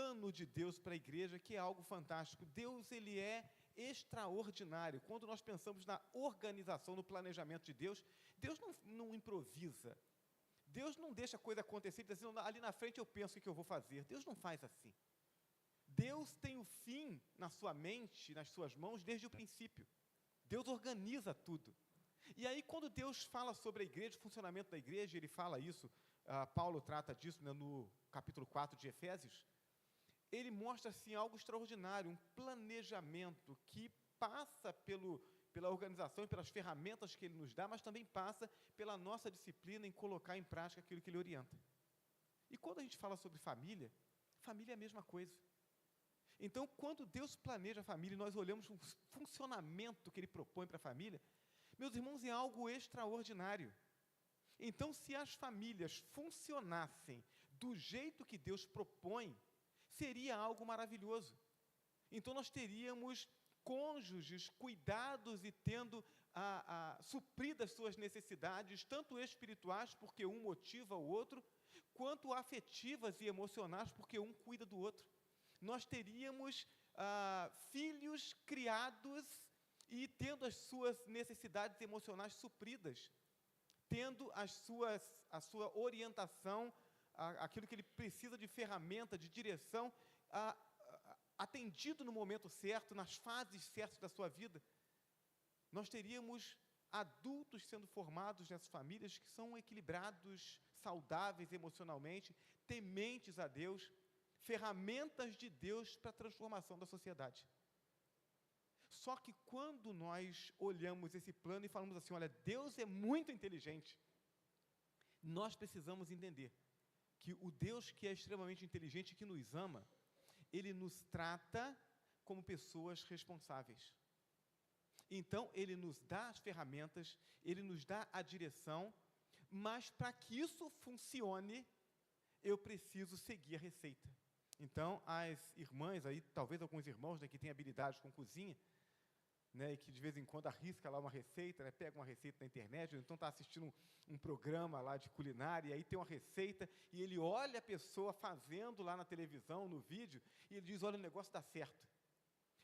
plano de Deus para a igreja, que é algo fantástico. Deus, ele é extraordinário. Quando nós pensamos na organização, no planejamento de Deus, Deus não improvisa. Deus não deixa a coisa acontecer e diz assim, ali na frente eu penso o que eu vou fazer. Deus não faz assim. Deus tem o fim na sua mente, nas suas mãos, desde o princípio. Deus organiza tudo. E aí, quando Deus fala sobre a igreja, o funcionamento da igreja, ele fala isso, Paulo trata disso, né, no capítulo 4 de Efésios, ele mostra assim, algo extraordinário, um planejamento que passa pela organização e pelas ferramentas que ele nos dá, mas também passa pela nossa disciplina em colocar em prática aquilo que ele orienta. E quando a gente fala sobre família, família é a mesma coisa. Então, quando Deus planeja a família, e nós olhamos o funcionamento que ele propõe para a família, meus irmãos, é algo extraordinário. Então, se as famílias funcionassem do jeito que Deus propõe, seria algo maravilhoso. Então, nós teríamos cônjuges cuidados e tendo supridas suas necessidades, tanto espirituais, porque um motiva o outro, quanto afetivas e emocionais, porque um cuida do outro. Nós teríamos filhos criados e tendo as suas necessidades emocionais supridas, tendo a sua orientação, aquilo que ele precisa de ferramenta, de direção, atendido no momento certo, nas fases certas da sua vida. Nós teríamos adultos sendo formados nessas famílias que são equilibrados, saudáveis emocionalmente, tementes a Deus, ferramentas de Deus para a transformação da sociedade. Só que quando nós olhamos esse plano e falamos assim, olha, Deus é muito inteligente, nós precisamos entender que o Deus que é extremamente inteligente e que nos ama, ele nos trata como pessoas responsáveis. Então, ele nos dá as ferramentas, ele nos dá a direção, mas para que isso funcione, eu preciso seguir a receita. Então, as irmãs, aí, talvez alguns irmãos, né, que têm habilidades com cozinha, né, e que de vez em quando arrisca lá uma receita, né, pega uma receita na internet, ou então está assistindo um programa lá de culinária, e aí tem uma receita, e ele olha a pessoa fazendo lá na televisão, no vídeo, e ele diz, olha, o negócio dá certo.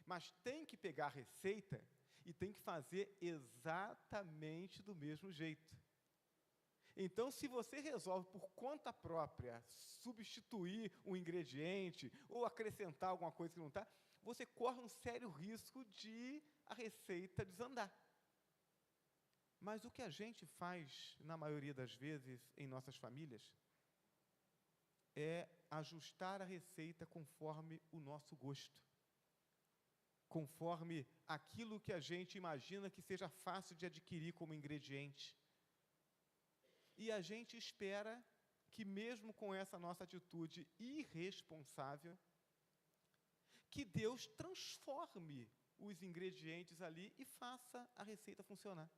Mas tem que pegar a receita e tem que fazer exatamente do mesmo jeito. Então, se você resolve por conta própria substituir um ingrediente ou acrescentar alguma coisa que não está, você corre um sério risco de a receita desandar. Mas o que a gente faz, na maioria das vezes, em nossas famílias, é ajustar a receita conforme o nosso gosto, conforme aquilo que a gente imagina que seja fácil de adquirir como ingrediente. E a gente espera que, mesmo com essa nossa atitude irresponsável, que Deus transforme os ingredientes ali e faça a receita funcionar.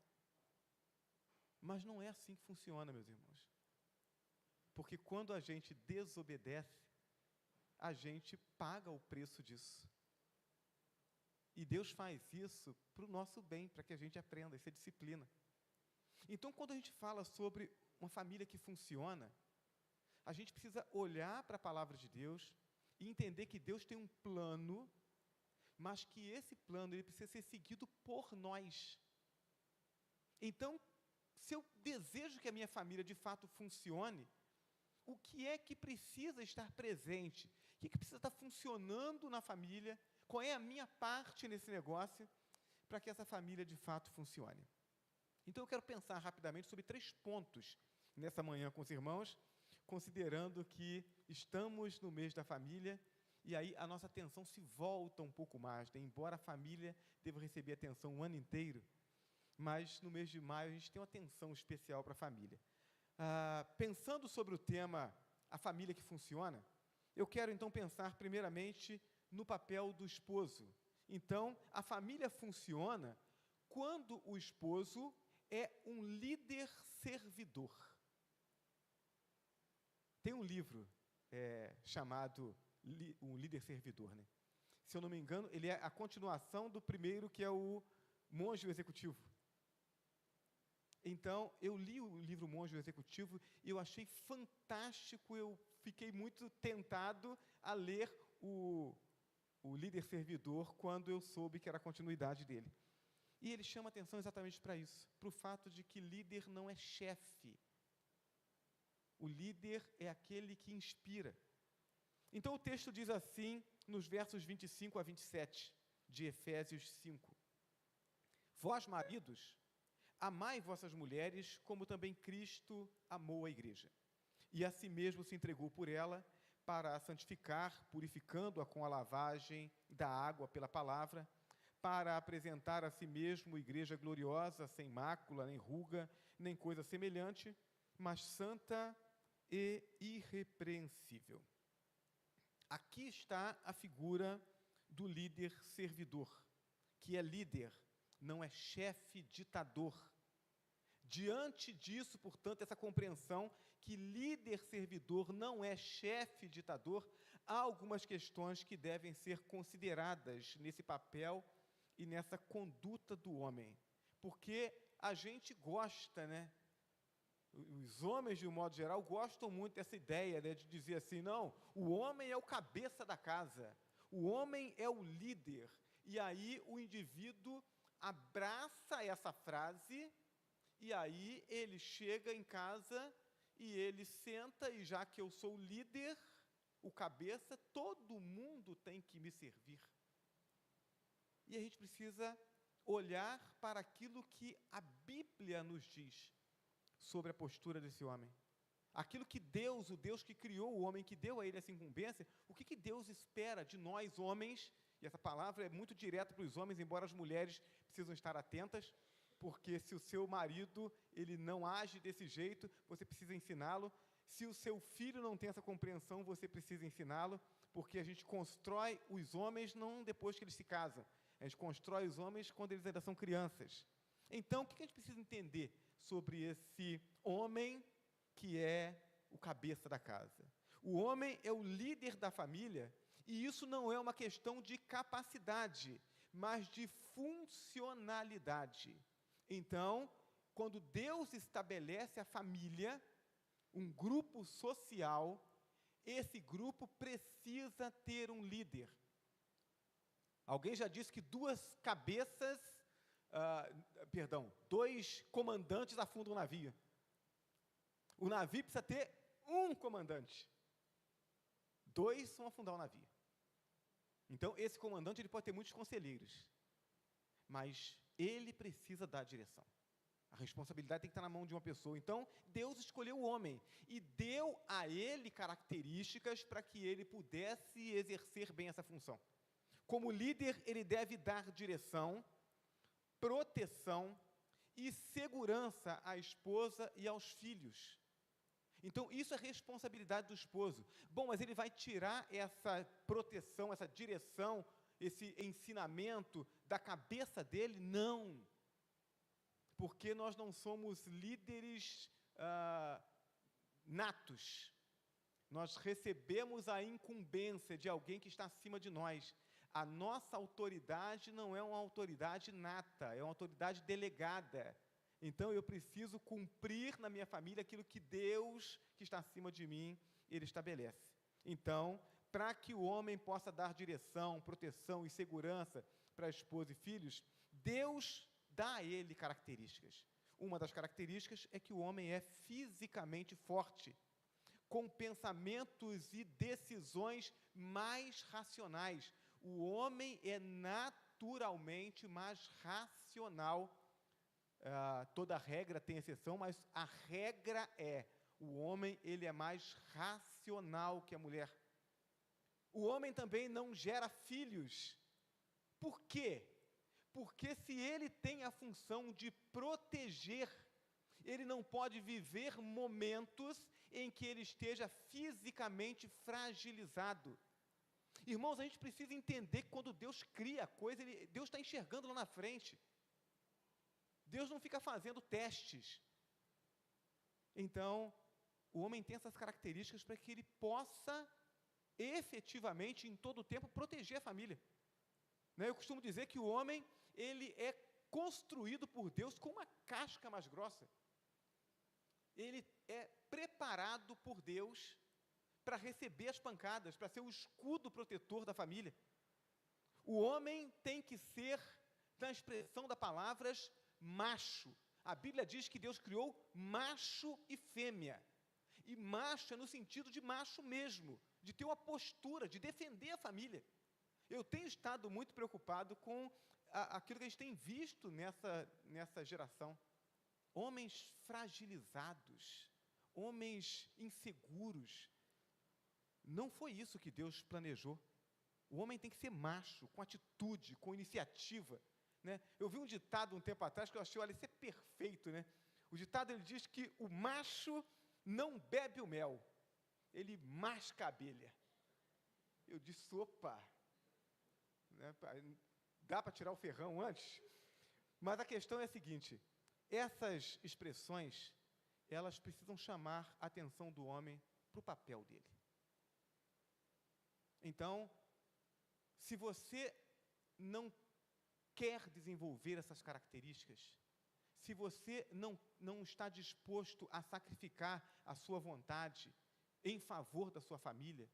Mas não é assim que funciona, meus irmãos. Porque quando a gente desobedece, a gente paga o preço disso. E Deus faz isso para o nosso bem, para que a gente aprenda, isso é disciplina. Então, quando a gente fala sobre uma família que funciona, a gente precisa olhar para a palavra de Deus e entender que Deus tem um plano, mas que esse plano ele precisa ser seguido por nós. Então, se eu desejo que a minha família de fato funcione, o que é que precisa estar presente? O que é que precisa estar funcionando na família? Qual é a minha parte nesse negócio para que essa família de fato funcione? Então, eu quero pensar rapidamente sobre 3 pontos nessa manhã com os irmãos, considerando que estamos no mês da família, e aí a nossa atenção se volta um pouco mais, né? Embora a família deva receber atenção o ano inteiro, mas no mês de maio a gente tem uma atenção especial para a família. Pensando sobre o tema, a família que funciona, eu quero então pensar primeiramente no papel do esposo. Então, a família funciona quando o esposo é um líder servidor. Tem um livro chamado Um Líder Servidor, né? Se eu não me engano, ele é a continuação do primeiro, que é o Monge Executivo. Então, eu li o livro Monge Executivo e eu achei fantástico, eu fiquei muito tentado a ler o líder servidor quando eu soube que era a continuidade dele. E ele chama atenção exatamente para isso, para o fato de que líder não é chefe. O líder é aquele que inspira. Então o texto diz assim, nos versos 25 a 27, de Efésios 5. Vós, maridos, amai vossas mulheres, como também Cristo amou a igreja. E a si mesmo se entregou por ela, para a santificar, purificando-a com a lavagem da água pela palavra, para apresentar a si mesmo igreja gloriosa, sem mácula, nem ruga, nem coisa semelhante, mas santa e irrepreensível. Aqui está a figura do líder servidor, que é líder, não é chefe ditador. Diante disso, portanto, essa compreensão que líder servidor não é chefe ditador, há algumas questões que devem ser consideradas nesse papel e nessa conduta do homem. Porque a gente gosta, né? Os homens, de um modo geral, gostam muito dessa ideia, né, de dizer assim, não, o homem é o cabeça da casa, o homem é o líder. E aí o indivíduo abraça essa frase, e aí ele chega em casa e ele senta, e já que eu sou o líder, o cabeça, todo mundo tem que me servir. E a gente precisa olhar para aquilo que a Bíblia nos diz sobre a postura desse homem. Aquilo que Deus, o Deus que criou o homem, que deu a ele essa incumbência, o que Deus espera de nós, homens, e essa palavra é muito direta para os homens, embora as mulheres precisam estar atentas, porque se o seu marido, ele não age desse jeito, você precisa ensiná-lo. Se o seu filho não tem essa compreensão, você precisa ensiná-lo, porque a gente constrói os homens não depois que eles se casam, a gente constrói os homens quando eles ainda são crianças. Então, o que a gente precisa entender sobre esse homem que é o cabeça da casa? O homem é o líder da família, e isso não é uma questão de capacidade, mas de funcionalidade. Então, quando Deus estabelece a família, um grupo social, esse grupo precisa ter um líder. Alguém já disse que dois comandantes afundam o navio. O navio precisa ter um comandante. Dois vão afundar o navio. Então, esse comandante ele pode ter muitos conselheiros, mas ele precisa dar a direção. A responsabilidade tem que estar na mão de uma pessoa. Então, Deus escolheu o homem e deu a ele características para que ele pudesse exercer bem essa função. Como líder, ele deve dar direção, proteção e segurança à esposa e aos filhos. Então, isso é responsabilidade do esposo. Bom, mas ele vai tirar essa proteção, essa direção, esse ensinamento da cabeça dele? Não. Porque nós não somos líderes natos. Nós recebemos a incumbência de alguém que está acima de nós. A nossa autoridade não é uma autoridade nata, é uma autoridade delegada. Então, eu preciso cumprir na minha família aquilo que Deus, que está acima de mim, Ele estabelece. Então, para que o homem possa dar direção, proteção e segurança para a esposa e filhos, Deus dá a ele características. Uma das características é que o homem é fisicamente forte, com pensamentos e decisões mais racionais. O homem é naturalmente mais racional. Toda regra tem exceção, mas a regra é, o homem ele é mais racional que a mulher. O homem também não gera filhos. Por quê? Porque se ele tem a função de proteger, ele não pode viver momentos em que ele esteja fisicamente fragilizado. Irmãos, a gente precisa entender que quando Deus cria a coisa, Deus está enxergando lá na frente. Deus não fica fazendo testes. Então, o homem tem essas características para que ele possa, efetivamente, em todo o tempo, proteger a família. Eu costumo dizer que o homem, ele é construído por Deus com uma casca mais grossa. Ele é preparado por Deus para receber as pancadas, para ser o escudo protetor da família. O homem tem que ser, na expressão da palavras, macho. A Bíblia diz que Deus criou macho e fêmea. E macho é no sentido de macho mesmo, de ter uma postura, de defender a família. Eu tenho estado muito preocupado com aquilo que a gente tem visto nessa geração. Homens fragilizados, homens inseguros. Não foi isso que Deus planejou. O homem tem que ser macho, com atitude, com iniciativa, né? Eu vi um ditado um tempo atrás que eu achei, olha, isso é perfeito, né? O ditado, ele diz que o macho não bebe o mel, ele masca a abelha. Eu disse, opa, né? Dá para tirar o ferrão antes? Mas a questão é a seguinte, essas expressões, elas precisam chamar a atenção do homem para o papel dele. Então, se você não quer desenvolver essas características, se você não está disposto a sacrificar a sua vontade em favor da sua família,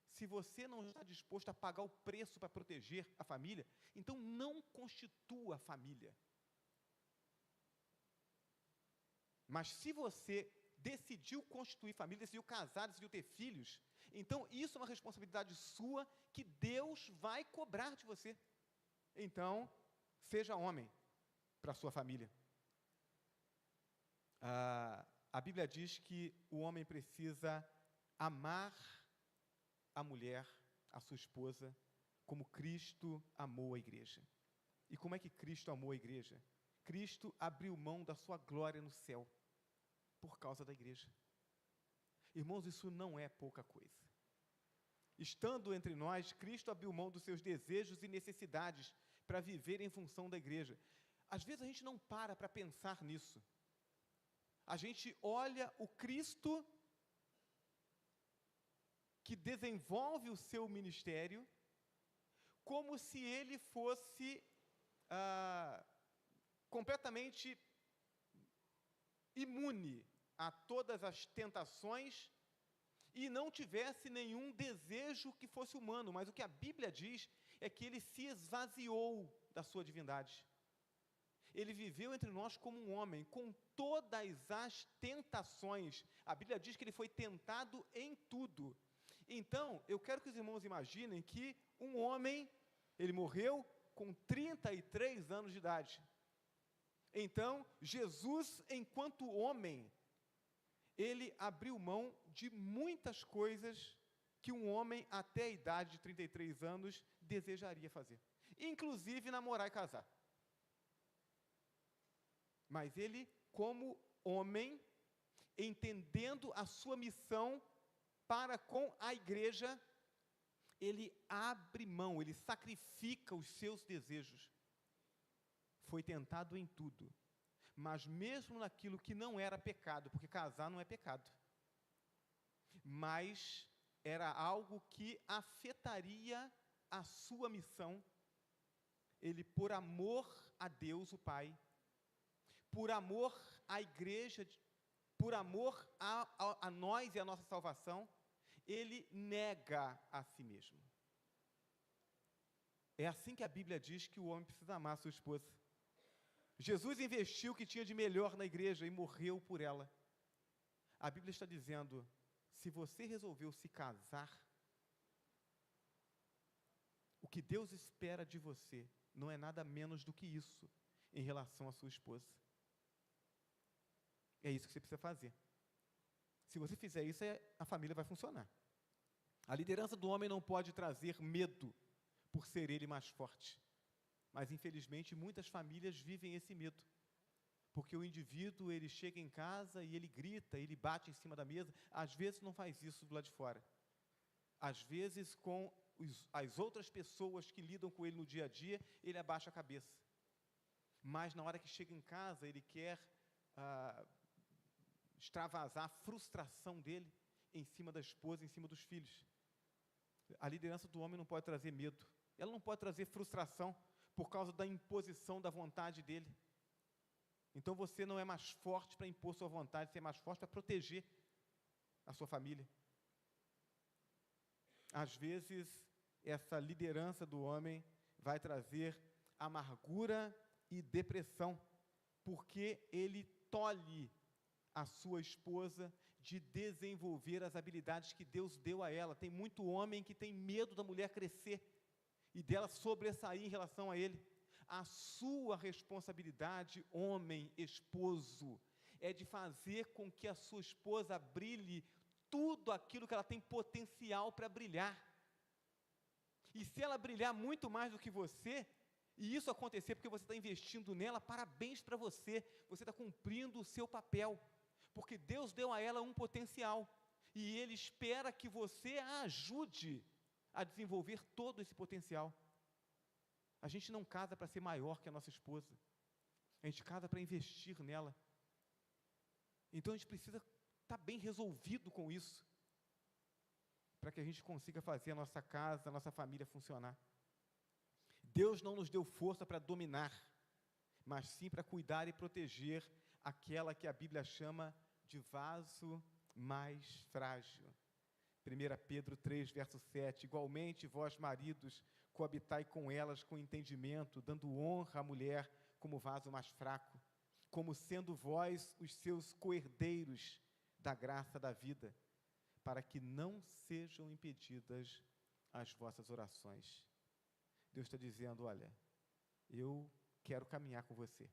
se você não está disposto a pagar o preço para proteger a família, então não constitua a família. Mas se você decidiu constituir família, decidiu casar, decidiu ter filhos, então isso é uma responsabilidade sua que Deus vai cobrar de você. Então, seja homem para a sua família. A Bíblia diz que o homem precisa amar a mulher, a sua esposa, como Cristo amou a igreja. E como é que Cristo amou a igreja? Cristo abriu mão da sua glória no céu por causa da igreja. Irmãos, isso não é pouca coisa. Estando entre nós, Cristo abriu mão dos seus desejos e necessidades para viver em função da igreja. Às vezes a gente não para pensar nisso. A gente olha o Cristo que desenvolve o seu ministério como se ele fosse completamente imune a todas as tentações e não tivesse nenhum desejo que fosse humano, mas o que a Bíblia diz é que ele se esvaziou da sua divindade. Ele viveu entre nós como um homem, com todas as tentações. A Bíblia diz que ele foi tentado em tudo. Então, eu quero que os irmãos imaginem que um homem, ele morreu com 33 anos de idade. Então, Jesus, enquanto homem, ele abriu mão de muitas coisas que um homem até a idade de 33 anos desejaria fazer. Inclusive namorar e casar. Mas ele, como homem, entendendo a sua missão para com a igreja, ele abre mão, ele sacrifica os seus desejos. Foi tentado em tudo, mas mesmo naquilo que não era pecado, porque casar não é pecado, mas era algo que afetaria a sua missão, ele, por amor a Deus, o Pai, por amor à igreja, por amor a nós e a nossa salvação, ele nega a si mesmo. É assim que a Bíblia diz que o homem precisa amar a sua esposa. Jesus investiu o que tinha de melhor na igreja e morreu por ela. A Bíblia está dizendo, se você resolveu se casar, o que Deus espera de você não é nada menos do que isso em relação à sua esposa. É isso que você precisa fazer. Se você fizer isso, a família vai funcionar. A liderança do homem não pode trazer medo por ser ele mais forte. Mas, infelizmente, muitas famílias vivem esse medo. Porque o indivíduo, ele chega em casa e ele grita, ele bate em cima da mesa. Às vezes não faz isso do lado de fora. Às vezes, com as outras pessoas que lidam com ele no dia a dia, ele abaixa a cabeça. Mas, na hora que chega em casa, ele quer extravasar a frustração dele em cima da esposa, em cima dos filhos. A liderança do homem não pode trazer medo. Ela não pode trazer frustração por causa da imposição da vontade dele. Então, você não é mais forte para impor sua vontade, você é mais forte para proteger a sua família. Às vezes, essa liderança do homem vai trazer amargura e depressão, porque ele tolhe a sua esposa de desenvolver as habilidades que Deus deu a ela. Tem muito homem que tem medo da mulher crescer e dela sobressair em relação a ele. A sua responsabilidade, homem, esposo, é de fazer com que a sua esposa brilhe tudo aquilo que ela tem potencial para brilhar. E se ela brilhar muito mais do que você, e isso acontecer porque você está investindo nela, parabéns para você, você está cumprindo o seu papel, porque Deus deu a ela um potencial, e Ele espera que você a ajude a desenvolver todo esse potencial. A gente não casa para ser maior que a nossa esposa, a gente casa para investir nela. Então a gente precisa estar bem resolvido com isso, para que a gente consiga fazer a nossa casa, a nossa família funcionar. Deus não nos deu força para dominar, mas sim para cuidar e proteger aquela que a Bíblia chama de vaso mais frágil. 1 Pedro 3, verso 7, igualmente vós maridos, coabitai com elas com entendimento, dando honra à mulher como vaso mais fraco, como sendo vós os seus coerdeiros da graça da vida, para que não sejam impedidas as vossas orações. Deus está dizendo, olha, eu quero caminhar com você,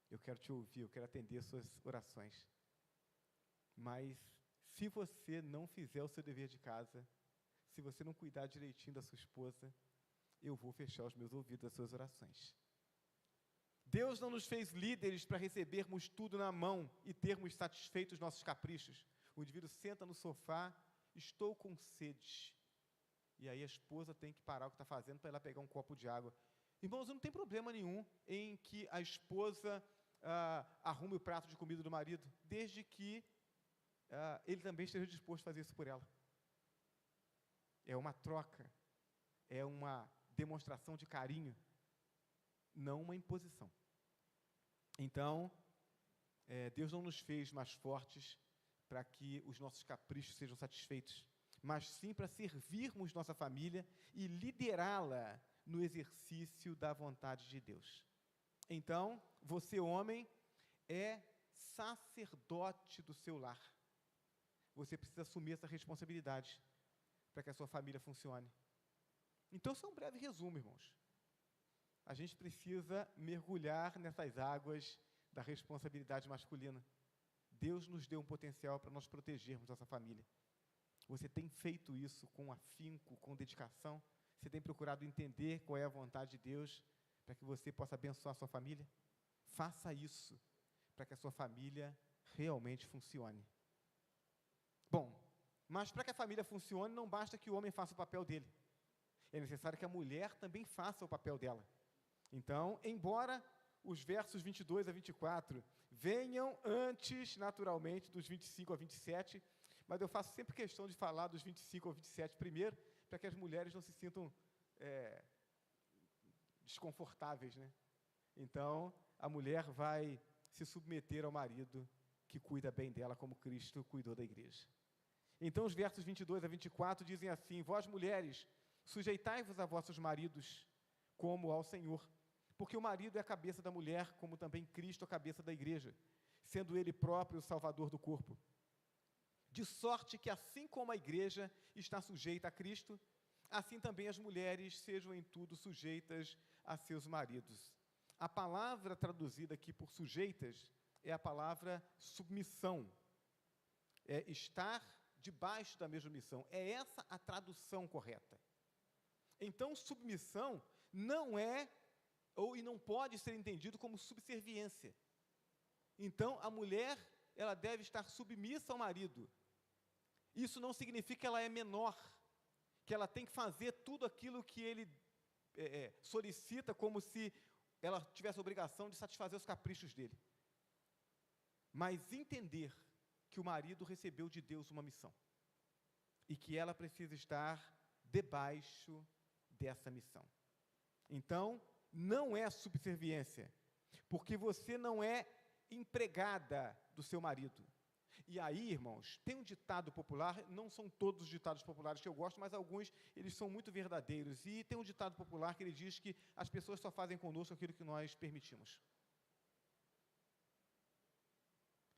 eu quero te ouvir, eu quero atender suas orações, mas se você não fizer o seu dever de casa, se você não cuidar direitinho da sua esposa, eu vou fechar os meus ouvidos às suas orações. Deus não nos fez líderes para recebermos tudo na mão e termos satisfeitos nossos caprichos. O indivíduo senta no sofá, estou com sede, e aí a esposa tem que parar o que está fazendo para ela pegar um copo de água. Irmãos, não tem problema nenhum em que a esposa arrume o prato de comida do marido, desde que ele também esteja disposto a fazer isso por ela. É uma troca, é uma demonstração de carinho, não uma imposição. Então, Deus não nos fez mais fortes para que os nossos caprichos sejam satisfeitos, mas sim para servirmos nossa família e liderá-la no exercício da vontade de Deus. Então, você, homem, é sacerdote do seu lar. Você precisa assumir essa responsabilidade para que a sua família funcione. Então, isso é um breve resumo, irmãos. A gente precisa mergulhar nessas águas da responsabilidade masculina. Deus nos deu um potencial para nós protegermos nossa família. Você tem feito isso com afinco, com dedicação? Você tem procurado entender qual é a vontade de Deus para que você possa abençoar a sua família? Faça isso para que a sua família realmente funcione. Bom, mas para que a família funcione, não basta que o homem faça o papel dele. É necessário que a mulher também faça o papel dela. Então, embora os versos 22 a 24 venham antes, naturalmente, dos 25 a 27, mas eu faço sempre questão de falar dos 25 ao 27 primeiro, para que as mulheres não se sintam desconfortáveis, né? Então, a mulher vai se submeter ao marido que cuida bem dela, como Cristo cuidou da igreja. Então, os versos 22 a 24 dizem assim: vós, mulheres, sujeitai-vos a vossos maridos, como ao Senhor, porque o marido é a cabeça da mulher, como também Cristo a cabeça da igreja, sendo ele próprio o salvador do corpo. De sorte que, assim como a igreja está sujeita a Cristo, assim também as mulheres sejam em tudo sujeitas a seus maridos. A palavra traduzida aqui por sujeitas é a palavra submissão. É estar debaixo da mesma missão. É essa a tradução correta. Então, submissão não é, e não pode ser entendido como subserviência. Então, a mulher, ela deve estar submissa ao marido. Isso não significa que ela é menor, que ela tem que fazer tudo aquilo que ele solicita, como se ela tivesse a obrigação de satisfazer os caprichos dele. Mas entender que o marido recebeu de Deus uma missão e que ela precisa estar debaixo dessa missão. Então, não é subserviência, porque você não é empregada do seu marido. E aí, irmãos, tem um ditado popular, não são todos os ditados populares que eu gosto, mas alguns, eles são muito verdadeiros. E tem um ditado popular que ele diz que as pessoas só fazem conosco aquilo que nós permitimos.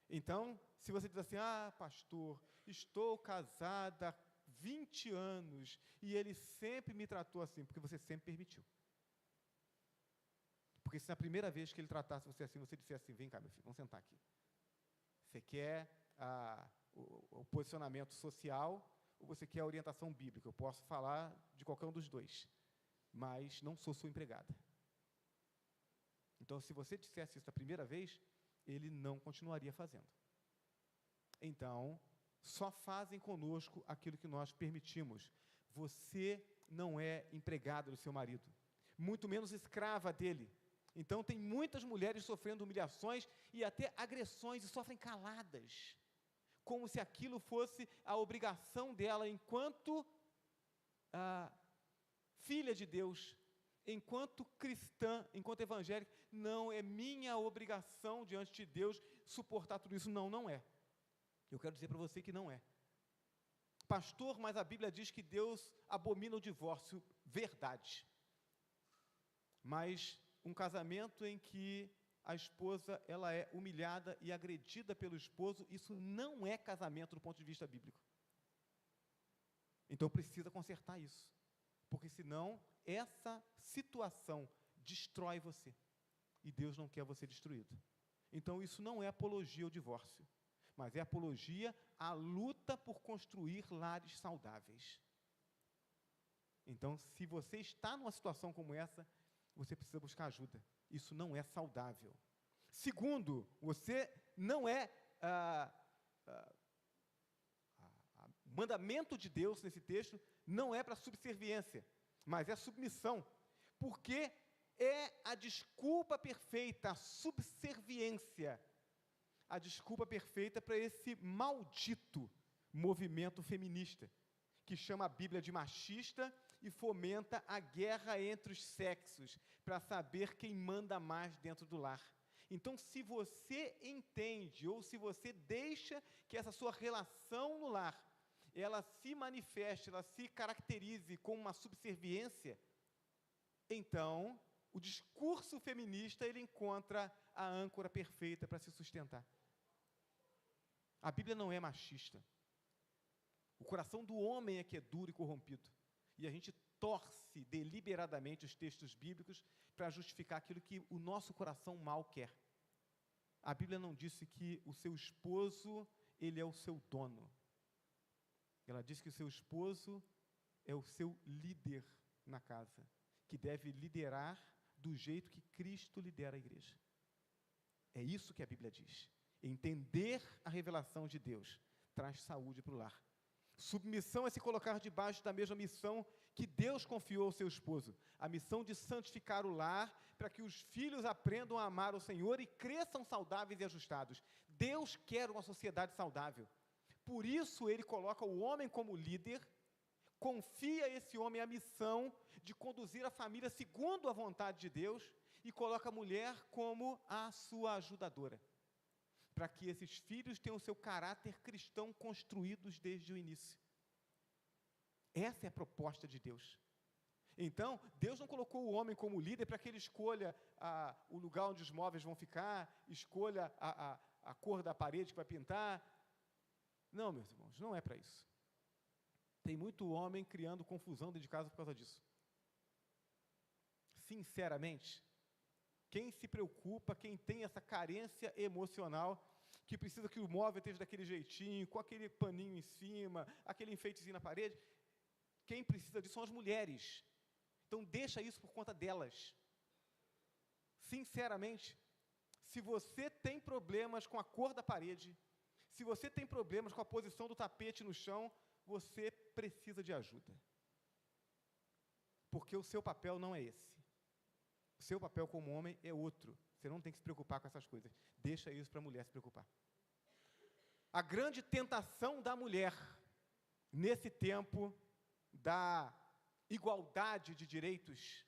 Então, se você diz assim, pastor, estou casada há 20 anos e ele sempre me tratou assim, porque você sempre permitiu. Porque se na primeira vez que ele tratasse você assim, você dissesse assim, vem cá, meu filho, vamos sentar aqui. Você quer o posicionamento social ou você quer a orientação bíblica? Eu posso falar de qualquer um dos dois, mas não sou sua empregada. Então, se você dissesse isso da primeira vez, ele não continuaria fazendo. Então, só fazem conosco aquilo que nós permitimos. Você não é empregada do seu marido, muito menos escrava dele. Então, tem muitas mulheres sofrendo humilhações e até agressões e sofrem caladas, como se aquilo fosse a obrigação dela enquanto filha de Deus, enquanto cristã, enquanto evangélica. Não, é minha obrigação diante de Deus suportar tudo isso. Não, não é. Eu quero dizer para você que não é. Pastor, mas a Bíblia diz que Deus abomina o divórcio. Verdade. Mas um casamento em que a esposa ela é humilhada e agredida pelo esposo, isso não é casamento do ponto de vista bíblico. Então precisa consertar isso, porque senão essa situação destrói você, e Deus não quer você destruído. Então isso não é apologia ao divórcio, mas é apologia à luta por construir lares saudáveis. Então, se você está numa situação como essa, você precisa buscar ajuda. Isso não é saudável. Segundo, você não é... o mandamento de Deus nesse texto não é para subserviência, mas é submissão. Porque é a desculpa perfeita, a subserviência, a desculpa perfeita para esse maldito movimento feminista, que chama a Bíblia de machista e fomenta a guerra entre os sexos, para saber quem manda mais dentro do lar. Então, se você entende, ou se você deixa que essa sua relação no lar, ela se manifeste, ela se caracterize como uma subserviência, então, o discurso feminista, ele encontra a âncora perfeita para se sustentar. A Bíblia não é machista. O coração do homem é que é duro e corrompido. E a gente torce deliberadamente os textos bíblicos para justificar aquilo que o nosso coração mal quer. A Bíblia não disse que o seu esposo, ele é o seu dono. Ela diz que o seu esposo é o seu líder na casa, que deve liderar do jeito que Cristo lidera a igreja. É isso que a Bíblia diz. Entender a revelação de Deus traz saúde para o lar. Submissão é se colocar debaixo da mesma missão que Deus confiou ao seu esposo, a missão de santificar o lar, para que os filhos aprendam a amar o Senhor e cresçam saudáveis e ajustados. Deus quer uma sociedade saudável. Por isso, Ele coloca o homem como líder, confia a esse homem a missão de conduzir a família segundo a vontade de Deus, e coloca a mulher como a sua ajudadora, para que esses filhos tenham o seu caráter cristão construídos desde o início. Essa é a proposta de Deus. Então, Deus não colocou o homem como líder para que ele escolha o lugar onde os móveis vão ficar, escolha a cor da parede que vai pintar. Não, meus irmãos, não é para isso. Tem muito homem criando confusão dentro de casa por causa disso. Sinceramente, quem se preocupa, quem tem essa carência emocional, que precisa que o móvel esteja daquele jeitinho, com aquele paninho em cima, aquele enfeitezinho na parede, quem precisa disso são as mulheres. Então, deixa isso por conta delas. Sinceramente, se você tem problemas com a cor da parede, se você tem problemas com a posição do tapete no chão, você precisa de ajuda. Porque o seu papel não é esse. O seu papel como homem é outro. Você não tem que se preocupar com essas coisas. Deixa isso para a mulher se preocupar. A grande tentação da mulher, nesse tempo da igualdade de direitos,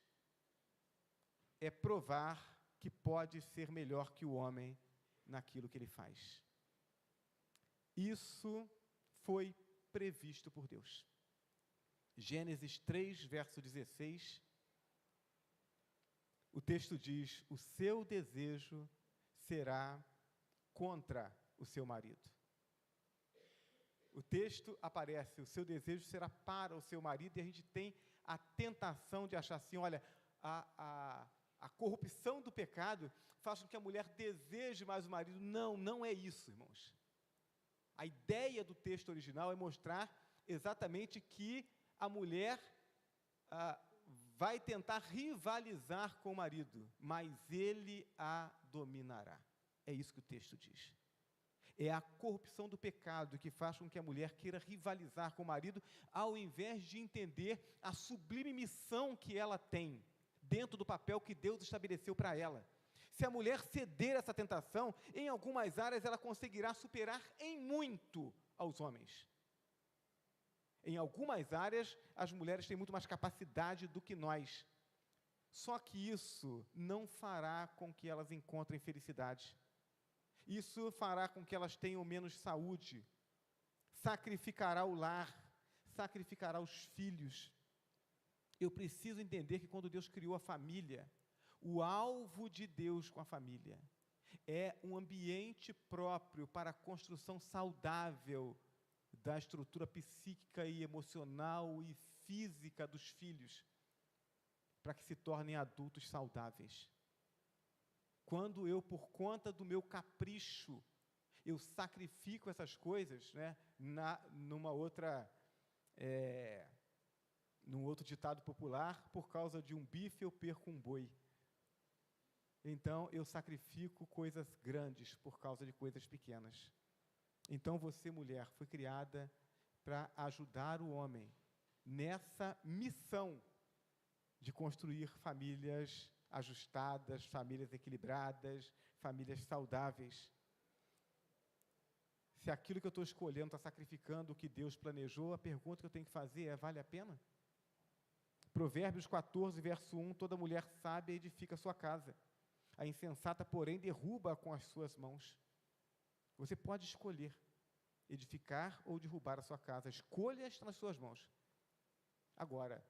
é provar que pode ser melhor que o homem naquilo que ele faz. Isso foi previsto por Deus. Gênesis 3, verso 16, o texto diz: o seu desejo será contra o seu marido. O texto aparece: o seu desejo será para o seu marido, e a gente tem a tentação de achar assim, olha, a corrupção do pecado faz com que a mulher deseje mais o marido. Não, não é isso, irmãos. A ideia do texto original é mostrar exatamente que a mulher vai tentar rivalizar com o marido, mas ele a dominará. É isso que o texto diz. É a corrupção do pecado que faz com que a mulher queira rivalizar com o marido, ao invés de entender a sublime missão que ela tem, dentro do papel que Deus estabeleceu para ela. Se a mulher ceder a essa tentação, em algumas áreas ela conseguirá superar em muito aos homens. Em algumas áreas, as mulheres têm muito mais capacidade do que nós. Só que isso não fará com que elas encontrem felicidade. Isso fará com que elas tenham menos saúde. Sacrificará o lar, sacrificará os filhos. Eu preciso entender que quando Deus criou a família, o alvo de Deus com a família é um ambiente próprio para a construção saudável da estrutura psíquica e emocional e física dos filhos, para que se tornem adultos saudáveis. Quando eu, por conta do meu capricho, eu sacrifico essas coisas, né, num outro ditado popular, por causa de um bife eu perco um boi. Então, eu sacrifico coisas grandes por causa de coisas pequenas. Então, você, mulher, foi criada para ajudar o homem nessa missão de construir famílias ajustadas, famílias equilibradas, famílias saudáveis. Se aquilo que eu estou escolhendo está sacrificando o que Deus planejou, a pergunta que eu tenho que fazer é: vale a pena? Provérbios 14, verso 1, toda mulher sábia edifica a sua casa. A insensata, porém, derruba com as suas mãos. Você pode escolher edificar ou derrubar a sua casa. A escolha está nas suas mãos. Agora,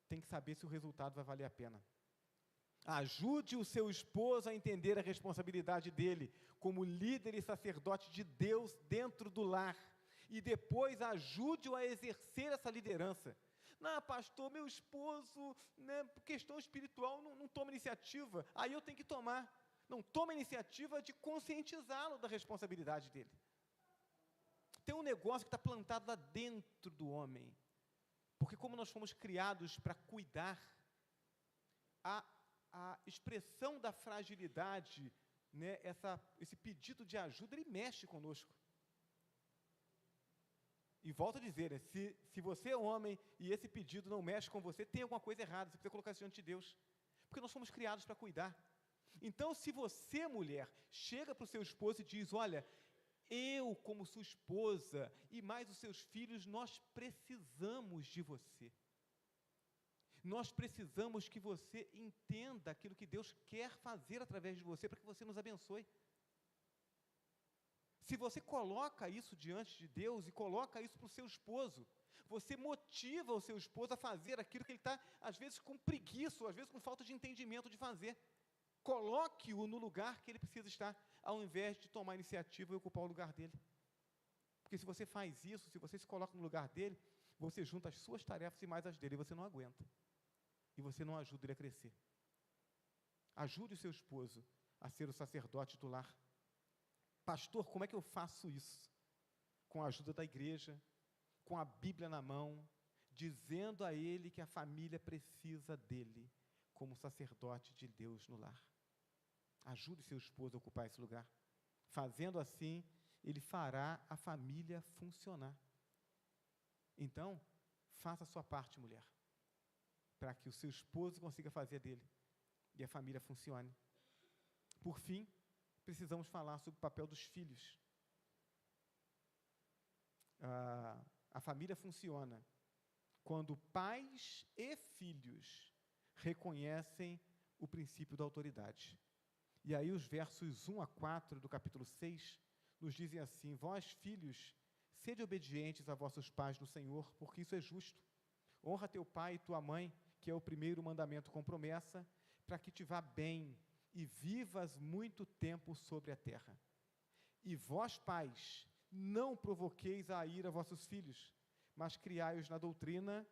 tem que saber se o resultado vai valer a pena. Ajude o seu esposo a entender a responsabilidade dele como líder e sacerdote de Deus dentro do lar. E depois ajude-o a exercer essa liderança. Não, pastor, meu esposo, né, por questão espiritual, não toma iniciativa. Aí eu tenho que tomar. Não, toma a iniciativa de conscientizá-lo da responsabilidade dele. Tem um negócio que está plantado lá dentro do homem. Porque como nós fomos criados para cuidar, a expressão da fragilidade, né, esse pedido de ajuda, ele mexe conosco. E volto a dizer, se você é homem e esse pedido não mexe com você, tem alguma coisa errada, você precisa colocar isso diante de Deus. Porque nós fomos criados para cuidar. Então, se você, mulher, chega para o seu esposo e diz: olha, eu, como sua esposa, e mais os seus filhos, nós precisamos de você. Nós precisamos que você entenda aquilo que Deus quer fazer através de você, para que você nos abençoe. Se você coloca isso diante de Deus e coloca isso para o seu esposo, você motiva o seu esposo a fazer aquilo que ele está, às vezes, com preguiça, ou às vezes com falta de entendimento de fazer. Coloque-o no lugar que ele precisa estar, ao invés de tomar a iniciativa e ocupar o lugar dele. Porque se você faz isso, se você se coloca no lugar dele, você junta as suas tarefas e mais as dele, e você não aguenta. E você não ajuda ele a crescer. Ajude o seu esposo a ser o sacerdote do lar. Pastor, como é que eu faço isso? Com a ajuda da igreja, com a Bíblia na mão, dizendo a ele que a família precisa dele como sacerdote de Deus no lar. Ajude seu esposo a ocupar esse lugar. Fazendo assim, ele fará a família funcionar. Então, faça a sua parte, mulher, para que o seu esposo consiga fazer dele e a família funcione. Por fim, precisamos falar sobre o papel dos filhos. A família funciona quando pais e filhos reconhecem o princípio da autoridade. E aí os versos 1 a 4 do capítulo 6 nos dizem assim: vós, filhos, sede obedientes a vossos pais no Senhor, porque isso é justo. Honra teu pai e tua mãe, que é o primeiro mandamento com promessa, para que te vá bem e vivas muito tempo sobre a terra. E vós, pais, não provoqueis a ira vossos filhos, mas criai-os na doutrina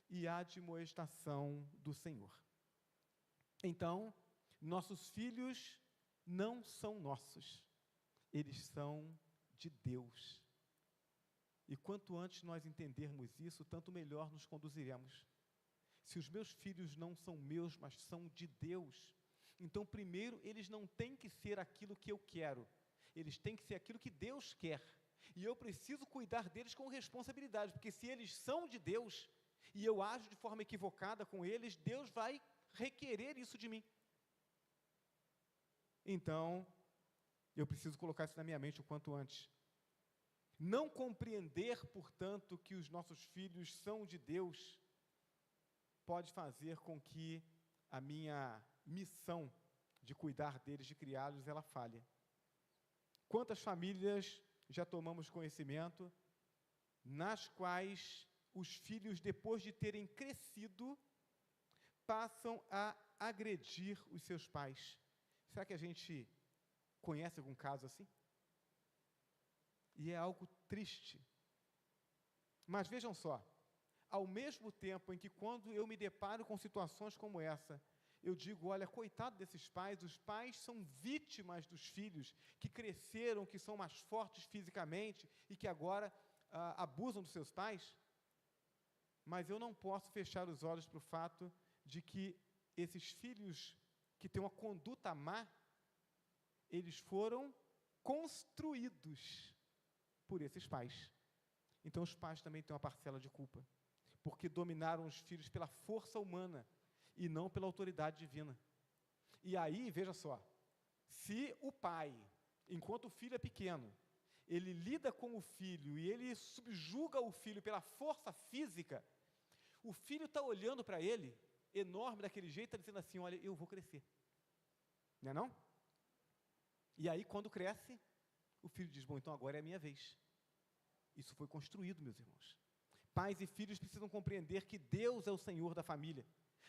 e admoestação do Senhor. Então, nossos filhos não são nossos, eles são de Deus. E quanto antes nós entendermos isso, tanto melhor nos conduziremos. Se os meus filhos não são meus, mas são de Deus, então primeiro eles não têm que ser aquilo que eu quero, eles têm que ser aquilo que Deus quer. E eu preciso cuidar deles com responsabilidade, porque se eles são de Deus, e eu ajo de forma equivocada com eles, Deus vai requerer isso de mim. Então, eu preciso colocar isso na minha mente o quanto antes. Não compreender, portanto, que os nossos filhos são de Deus, pode fazer com que a minha missão de cuidar deles, de criá-los, ela falhe. Quantas famílias já tomamos conhecimento, nas quais os filhos, depois de terem crescido, passam a agredir os seus pais? Será que a gente conhece algum caso assim? E é algo triste. Mas vejam só, ao mesmo tempo em que quando eu me deparo com situações como essa, eu digo, olha, coitado desses pais, os pais são vítimas dos filhos que cresceram, que são mais fortes fisicamente e que agora abusam dos seus pais. Mas eu não posso fechar os olhos para o fato de que esses filhos que têm uma conduta má, eles foram construídos por esses pais. Então os pais também têm uma parcela de culpa, porque dominaram os filhos pela força humana e não pela autoridade divina. E aí, veja só, se o pai, enquanto o filho é pequeno, ele lida com o filho e ele subjuga o filho pela força física, o filho está olhando para ele, enorme daquele jeito, está dizendo assim, olha, eu vou crescer. Não é não? E aí, quando cresce, o filho diz, bom, então agora é a minha vez. Isso foi construído, meus irmãos. Pais e filhos precisam compreender que Deus é o Senhor da família,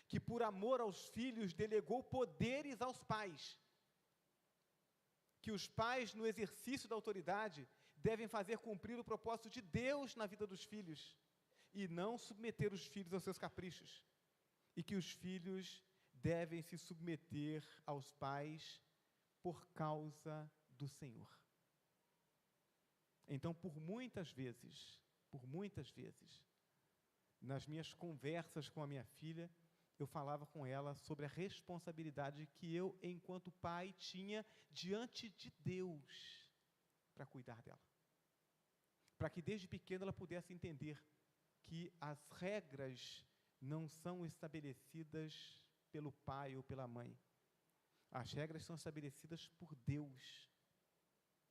que por amor aos filhos delegou poderes aos pais, que os pais, no exercício da autoridade, devem fazer cumprir o propósito de Deus na vida dos filhos, e não submeter os filhos aos seus caprichos, e que os filhos devem se submeter aos pais por causa do Senhor. Então, por muitas vezes, nas minhas conversas com a minha filha, eu falava com ela sobre a responsabilidade que eu, enquanto pai, tinha diante de Deus para cuidar dela. Para que desde pequena ela pudesse entender que as regras não são estabelecidas pelo pai ou pela mãe. As regras são estabelecidas por Deus.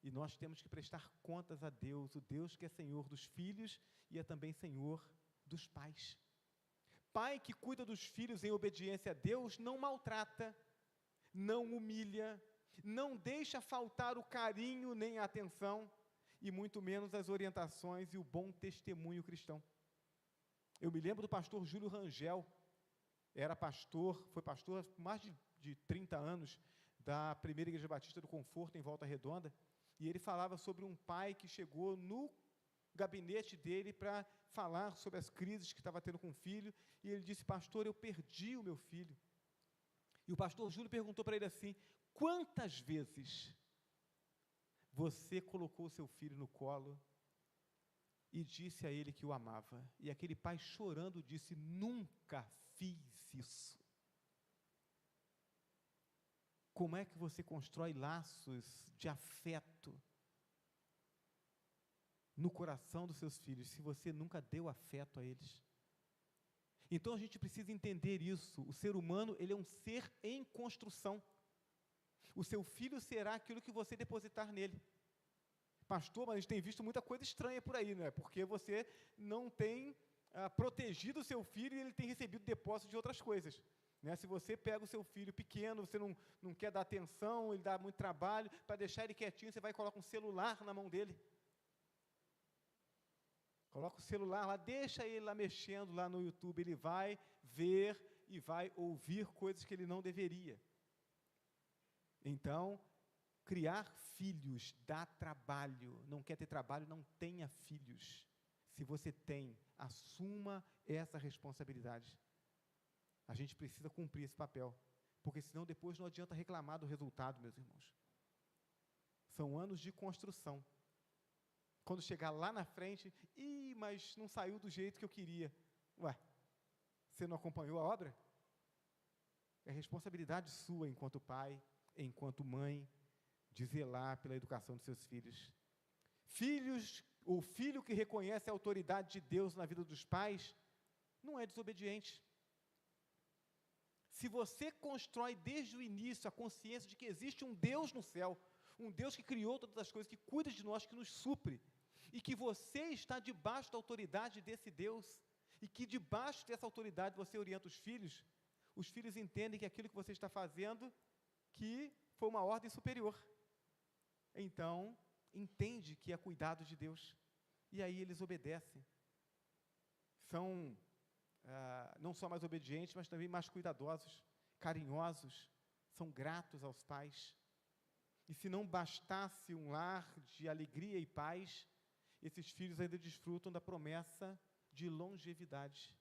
E nós temos que prestar contas a Deus, o Deus que é Senhor dos filhos e é também Senhor dos pais. Pai que cuida dos filhos em obediência a Deus não maltrata, não humilha, não deixa faltar o carinho nem a atenção, e muito menos as orientações e o bom testemunho cristão. Eu me lembro do pastor Júlio Rangel, foi pastor há mais de 30 anos, da Primeira Igreja Batista do Conforto, em Volta Redonda, e ele falava sobre um pai que chegou no gabinete dele para falar sobre as crises que estava tendo com o filho, e ele disse, pastor, eu perdi o meu filho. E o pastor Júlio perguntou para ele assim, quantas vezes você colocou o seu filho no colo e disse a ele que o amava? E aquele pai chorando disse, nunca fiz isso. Como é que você constrói laços de afeto no coração dos seus filhos, se você nunca deu afeto a eles? Então a gente precisa entender isso. O ser humano, ele é um ser em construção. O seu filho será aquilo que você depositar nele. Pastor, mas a gente tem visto muita coisa estranha por aí, não é? Porque você não tem protegido o seu filho e ele tem recebido depósito de outras coisas. Né? Se você pega o seu filho pequeno, você não quer dar atenção, ele dá muito trabalho, para deixar ele quietinho, você vai e coloca um celular na mão dele. Coloca o celular lá, deixa ele lá mexendo lá no YouTube, ele vai ver e vai ouvir coisas que ele não deveria. Então, criar filhos dá trabalho. Não quer ter trabalho, não tenha filhos. Se você tem, assuma essa responsabilidade. A gente precisa cumprir esse papel, porque senão depois não adianta reclamar do resultado, meus irmãos. São anos de construção. Quando chegar lá na frente, mas não saiu do jeito que eu queria. Ué, você não acompanhou a obra? É responsabilidade sua, enquanto pai, enquanto mãe, de zelar pela educação dos seus filhos. O filho que reconhece a autoridade de Deus na vida dos pais, não é desobediente. Se você constrói desde o início a consciência de que existe um Deus no céu, um Deus que criou todas as coisas, que cuida de nós, que nos supre, e que você está debaixo da autoridade desse Deus, e que debaixo dessa autoridade você orienta os filhos entendem que aquilo que você está fazendo, que foi uma ordem superior. Então, entende que é cuidado de Deus, e aí eles obedecem. São não só mais obedientes, mas também mais cuidadosos, carinhosos, são gratos aos pais. E se não bastasse um lar de alegria e paz, esses filhos ainda desfrutam da promessa de longevidade.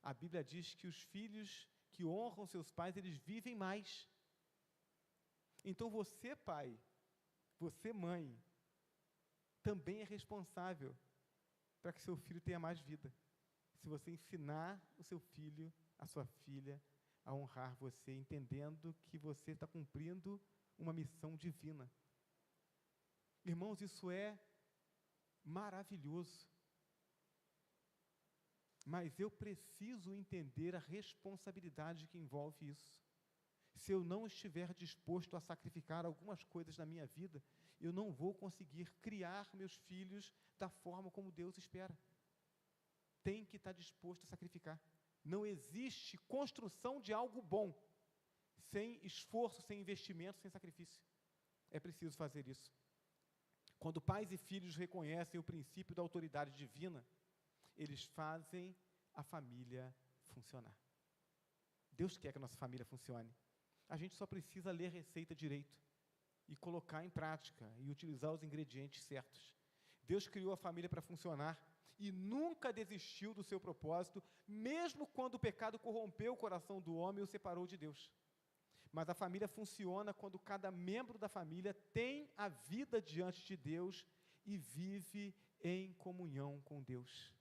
A Bíblia diz que os filhos que honram seus pais, eles vivem mais. Então você, pai, você, mãe, também é responsável para que seu filho tenha mais vida. Se você ensinar o seu filho, a sua filha, a honrar você, entendendo que você está cumprindo uma missão divina. Irmãos, isso é maravilhoso. Mas eu preciso entender a responsabilidade que envolve isso. Se eu não estiver disposto a sacrificar algumas coisas na minha vida, eu não vou conseguir criar meus filhos da forma como Deus espera. Tem que estar disposto a sacrificar. Não existe construção de algo bom sem esforço, sem investimento, sem sacrifício. É preciso fazer isso. Quando pais e filhos reconhecem o princípio da autoridade divina, eles fazem a família funcionar. Deus quer que a nossa família funcione. A gente só precisa ler a receita direito e colocar em prática e utilizar os ingredientes certos. Deus criou a família para funcionar e nunca desistiu do seu propósito, mesmo quando o pecado corrompeu o coração do homem e o separou de Deus. Mas a família funciona quando cada membro da família tem a vida diante de Deus e vive em comunhão com Deus.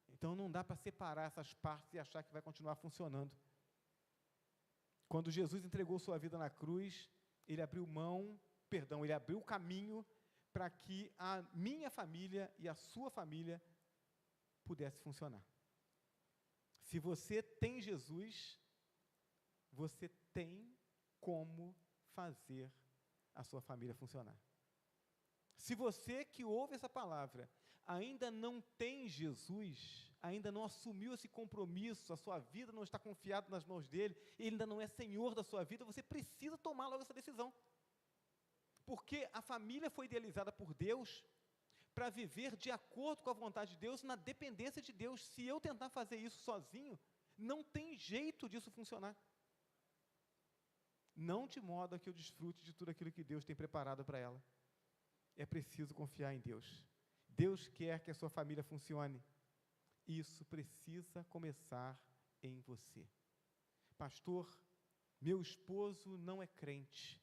Então não dá para separar essas partes e achar que vai continuar funcionando. Quando Jesus entregou sua vida na cruz, ele abriu o caminho para que a minha família e a sua família pudesse funcionar. Se você tem Jesus, você tem como fazer a sua família funcionar. Se você que ouve essa palavra ainda não tem Jesus, ainda não assumiu esse compromisso, a sua vida não está confiada nas mãos dele, ele ainda não é senhor da sua vida, você precisa tomar logo essa decisão. Porque a família foi idealizada por Deus para viver de acordo com a vontade de Deus, na dependência de Deus. Se eu tentar fazer isso sozinho, não tem jeito disso funcionar. Não de modo a que eu desfrute de tudo aquilo que Deus tem preparado para ela. É preciso confiar em Deus. Deus quer que a sua família funcione. Isso precisa começar em você. Pastor, meu esposo não é crente.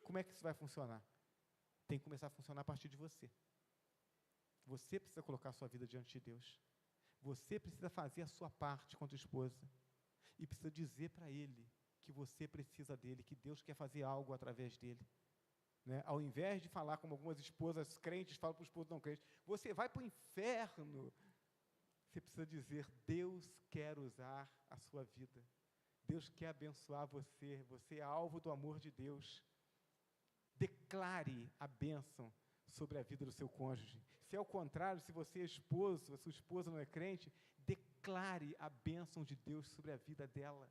Como é que isso vai funcionar? Tem que começar a funcionar a partir de você. Você precisa colocar a sua vida diante de Deus. Você precisa fazer a sua parte quanto esposa. E precisa dizer para ele que você precisa dele, que Deus quer fazer algo através dele. Né? Ao invés de falar como algumas esposas crentes falam para o esposo não crente, você vai para o inferno. Você precisa dizer, Deus quer usar a sua vida. Deus quer abençoar você. Você é alvo do amor de Deus. Declare a bênção sobre a vida do seu cônjuge. Se é o contrário, se você é esposo, a sua esposa não é crente, declare a bênção de Deus sobre a vida dela.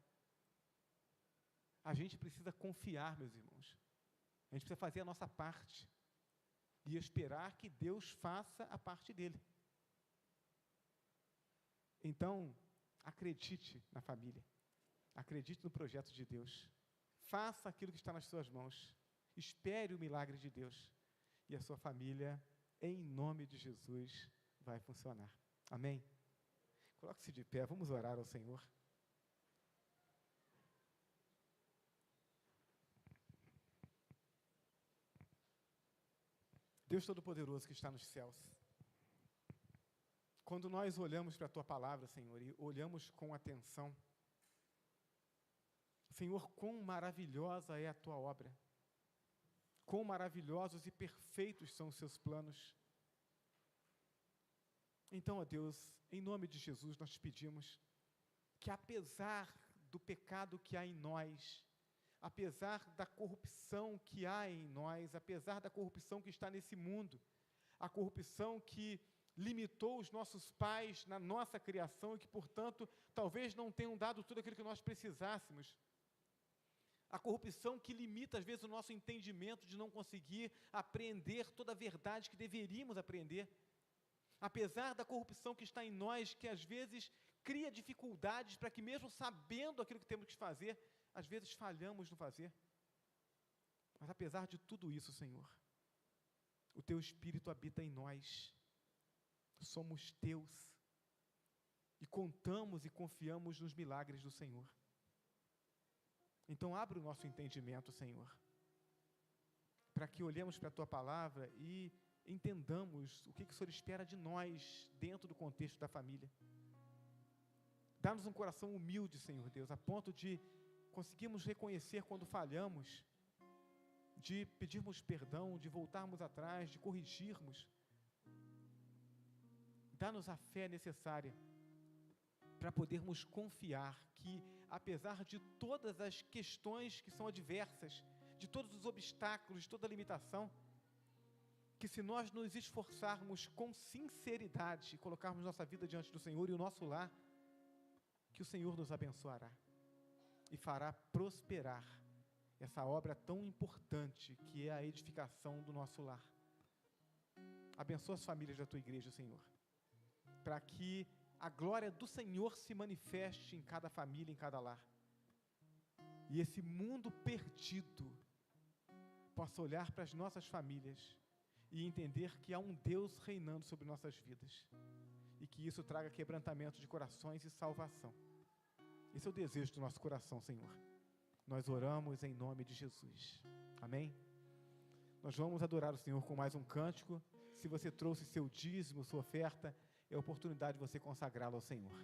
A gente precisa confiar, meus irmãos. A gente precisa fazer a nossa parte e esperar que Deus faça a parte dele. Então, acredite na família. Acredite no projeto de Deus. Faça aquilo que está nas suas mãos. Espere o milagre de Deus. E a sua família, em nome de Jesus, vai funcionar. Amém? Coloque-se de pé, vamos orar ao Senhor. Deus Todo-Poderoso que está nos céus, quando nós olhamos para a Tua palavra, Senhor, e olhamos com atenção, Senhor, quão maravilhosa é a Tua obra, quão maravilhosos e perfeitos são os Seus planos. Então, ó Deus, em nome de Jesus, nós te pedimos que, apesar do pecado que há em nós, apesar da corrupção que há em nós, apesar da corrupção que está nesse mundo, a corrupção que limitou os nossos pais na nossa criação e que, portanto, talvez não tenham dado tudo aquilo que nós precisássemos, a corrupção que limita, às vezes, o nosso entendimento de não conseguir apreender toda a verdade que deveríamos aprender, apesar da corrupção que está em nós, que às vezes cria dificuldades para que, mesmo sabendo aquilo que temos que fazer, às vezes falhamos no fazer. Mas apesar de tudo isso, Senhor, o Teu Espírito habita em nós, somos Teus, e contamos e confiamos nos milagres do Senhor. Então, abre o nosso entendimento, Senhor, para que olhemos para a Tua palavra e entendamos o que o Senhor espera de nós dentro do contexto da família. Dá-nos um coração humilde, Senhor Deus, a ponto de conseguirmos reconhecer quando falhamos, de pedirmos perdão, de voltarmos atrás, de corrigirmos. Dá-nos a fé necessária para podermos confiar que, apesar de todas as questões que são adversas, de todos os obstáculos, de toda a limitação, que se nós nos esforçarmos com sinceridade e colocarmos nossa vida diante do Senhor e o nosso lar, que o Senhor nos abençoará e fará prosperar essa obra tão importante que é a edificação do nosso lar. Abençoa as famílias da Tua igreja, Senhor, para que a glória do Senhor se manifeste em cada família, em cada lar. E esse mundo perdido possa olhar para as nossas famílias e entender que há um Deus reinando sobre nossas vidas. E que isso traga quebrantamento de corações e salvação. Esse é o desejo do nosso coração, Senhor. Nós oramos em nome de Jesus. Amém? Nós vamos adorar o Senhor com mais um cântico. Se você trouxe seu dízimo, sua oferta, é a oportunidade de você consagrá-lo ao Senhor.